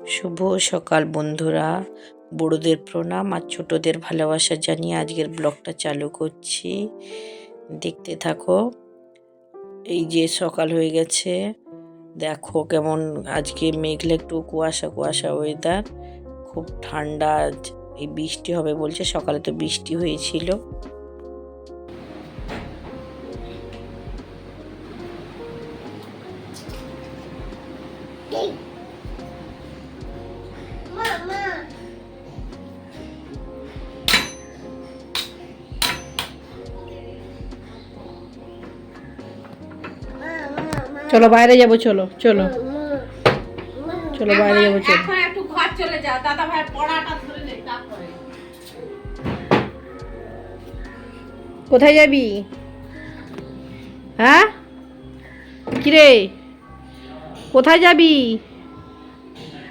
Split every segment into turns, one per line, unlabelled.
শুভ সকাল বন্ধুরা, বড়দের প্রণাম আর ছোটদের ভালোবাসা জানিয়ে আজকের ব্লগটা চালু করছি। দেখতে থাকো। এই যে সকাল হয়ে গেছে, দেখো কেমন আজকে মেঘলা, একটু কুয়াশা কুয়াশা ওয়েদার, খুব ঠান্ডা। এই বৃষ্টি হবে বলছে, সকালে তো বৃষ্টি হয়েছিল।
চলো বাইরে যাবো, চলো চলো চলো বাইরে যাবো, চলো।
এখন একটু ঘর চলে যাও, দাদা ভাই পড়াটা ধরে নে তারপরে।
কোথায় যাবি? হ্যাঁ, কিরে কোথায় যাবি?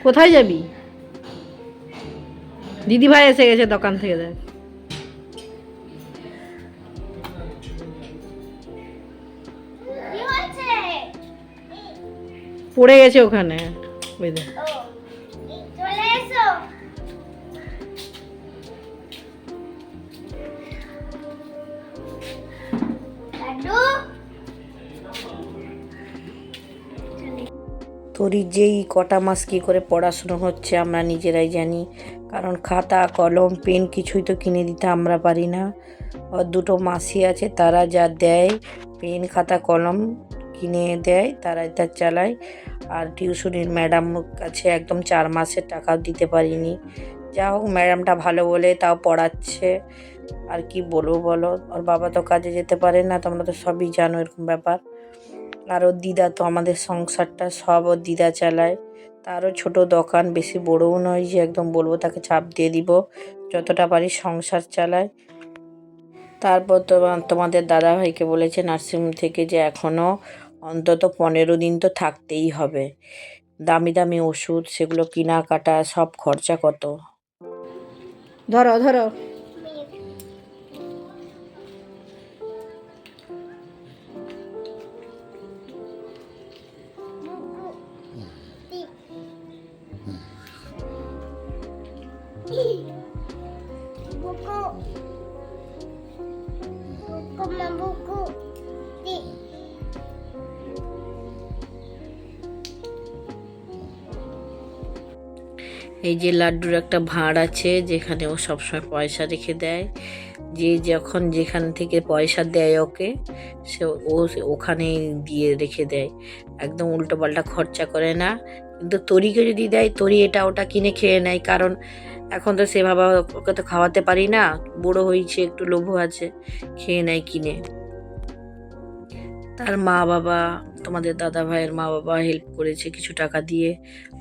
কোথায় যাবি? দিদি ভাই এসে গেছে দোকান থেকে, দেখ। পড়ে গেছে ওখানে, ওই দেখ।
তোরই যেই কটা মাস কী করে পড়াশুনো হচ্ছে আমরা নিজেরাই জানি, কারণ খাতা কলম পেন কিছুই তো কিনে দিতে আমরা পারি না। আর দুটো মাসি আছে, তারা যা দেয় পেন খাতা কলম কিনে দেয়, তারাই তা চালায়। আর টিউশনির ম্যাডাম কাছে একদম 4 মাসের টাকাও দিতে পারিনি। যা হোক, ম্যাডামটা ভালো বলে তাও পড়াচ্ছে। আর কি বলবো বলো, ওর বাবা তো কাজে যেতে পারে না, তোমরা তো সবই জানো এরকম ব্যাপার। আর ওর দিদা তো আমাদের সংসারটা সব ওর দিদা চালায়। তারও ছোট দোকান, বেশি বড়ও নয় যে একদম বলবো তাকে চাপ দিয়ে দিব, যতটা পারি সংসার চালায়। তারপর তো তোমাদের দাদাভাইকে বলেছে নার্সিংহোম থেকে যে এখনও অন্তত 15 দিন তো থাকতেই হবে। দামি দামি ওষুধ, সেগুলো কেনাকাটা, সব খরচা কত।
ধরো ধরো।
এই যে লাড্ডুর একটা ভাঁড় আছে, যেখানে ও সবসময় পয়সা রেখে দেয়। যে যখন যেখান থেকে পয়সা দেয় ওকে, সে ওখানেই দিয়ে রেখে দেয়, একদম উল্টো পাল্টা খরচা করে না। কিন্তু তরিকে যদি দেয়, তরি এটা ওটা কিনে খেয়ে নেয়, কারণ এখন তো সেভাবে ওকে তো খাওয়াতে পারি না, বুড়ো হয়েছে, একটু লোভও আছে, খেয়ে নেয় কিনে। তার মা বাবা, তোমাদের দাদা ভাইয়ের মা বাবা হেল্প করেছে কিছু টাকা দিয়ে,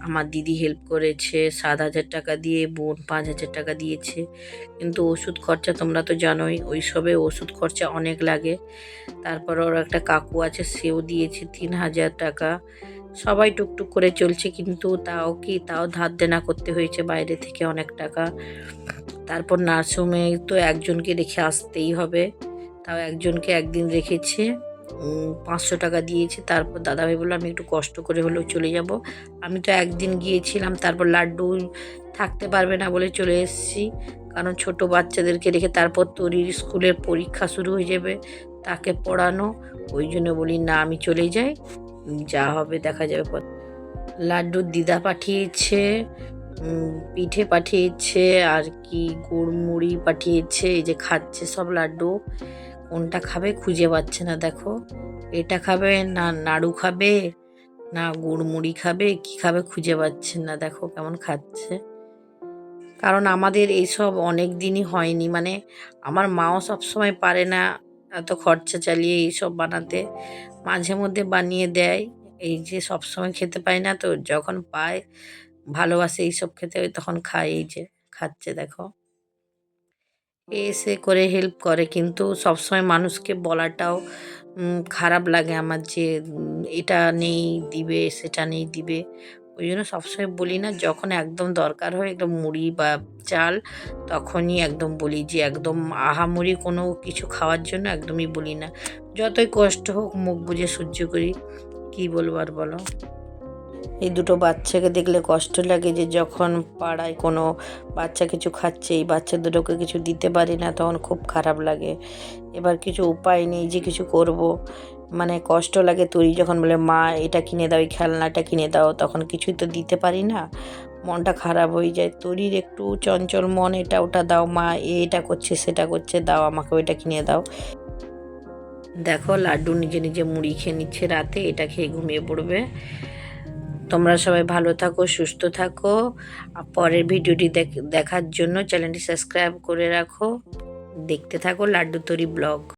আমার দিদি হেল্প করেছে 7,000 টাকা দিয়ে, বোন 5,000 টাকা দিয়েছে। কিন্তু ওষুধ খরচা তোমরা তো জানোই, ওই সবে ওষুধ খরচা অনেক লাগে। তারপর ওর একটা কাকু আছে, সেও দিয়েছে 3,000 টাকা। সবাই টুকটুক করে চলছে, কিন্তু তাও ধার দেনা করতে হয়েছে বাইরে থেকে অনেক টাকা। তারপর নার্সিংহোমে তো একজনকে রেখে আসতেই হবে, তাও একজনকে একদিন রেখেছে, 500 টাকা দিয়েছে। তারপর দাদাভাই বললো আমি একটু কষ্ট করে হলেও চলে যাব। আমি তো একদিন গিয়েছিলাম, তারপর লাড্ডু থাকতে পারবে না বলে চলে এসেছি, কারণ ছোট বাচ্চাদেরকে রেখে তারপর তরির স্কুলের পরীক্ষা শুরু হয়ে যাবে, তাকে পড়ানো। ওই জন্য বলি না, আমি চলে যাই, যা হবে দেখা যাবে। লাড্ডুর দিদা পাঠিয়েছে, পিঠে পাঠিয়েছে, আর কি গুড় মুড়ি পাঠিয়েছে। এই যে খাচ্ছে সব লাড্ডু, কোনটা খাবে খুঁজে পাচ্ছে না। দেখো, এটা খাবে না নাড়ু খাবে না গুড় মুড়ি খাবে, কি খাবে খুঁজে পাচ্ছেন না। দেখো কেমন খাচ্ছে, কারণ আমাদের এইসব অনেক দিনই হয়নি, মানে আমার মাও সবসময় পারে না এত খরচা চালিয়ে এইসব বানাতে, মাঝে মধ্যে বানিয়ে দেয়। এই যে সবসময় খেতে পায় না, তো যখন পায় ভালোবাসে এইসব খেতে, তখন খায়। এই যে খাচ্ছে, দেখো এসে করে হেল্প করে, কিন্তু সবসময় মানুষকে বলাটাও খারাপ লাগে আমার, যে এটা নেই দিবে, সেটা নেই দিবে। ওই জন্য সবসময় বলি না, যখন একদম দরকার হয় একদম মুড়ি বা চাল, তখনই একদম বলি, যে একদম আহামরি কোনো কিছু খাওয়ার জন্য একদমই বলি না। যতই কষ্ট হোক মুখ বুজে সহ্য করি, কি বলবো আর বলো। এই দুটো বাচ্চাকে দেখলে কষ্ট লাগে যে যখন পাড়ায় কোনো বাচ্চা কিছু খাচ্ছে, এই বাচ্চা দুটোকে কিছু দিতে পারি না, তখন খুব খারাপ লাগে। এবার কিছু উপায় নেই যে কিছু করব, মানে কষ্ট লাগে। তরি যখন বলে মা এটা কিনে দাও, এই খেলনাটা কিনে দাও, তখন কিছুই তো দিতে পারি না, মনটা খারাপ হয়ে যায়। তরির একটু চঞ্চল মন, এটা ওটা দাও মা, এটা করছে সেটা করছে, দাও আমাকে ওইটা কিনে দাও। দেখো লাড্ডু নিজে নিজে মুড়ি খেয়ে নিচ্ছে রাতে, এটা খেয়ে ঘুমিয়ে পড়বে। তোমরা সবাই ভালো থাকো, সুস্থ থাকো। আর পরের ভিডিওটি দেখার জন্য চ্যানেলটি সাবস্ক্রাইব করে রাখো। দেখতে থাকো লাড্ডু তরি ব্লগ।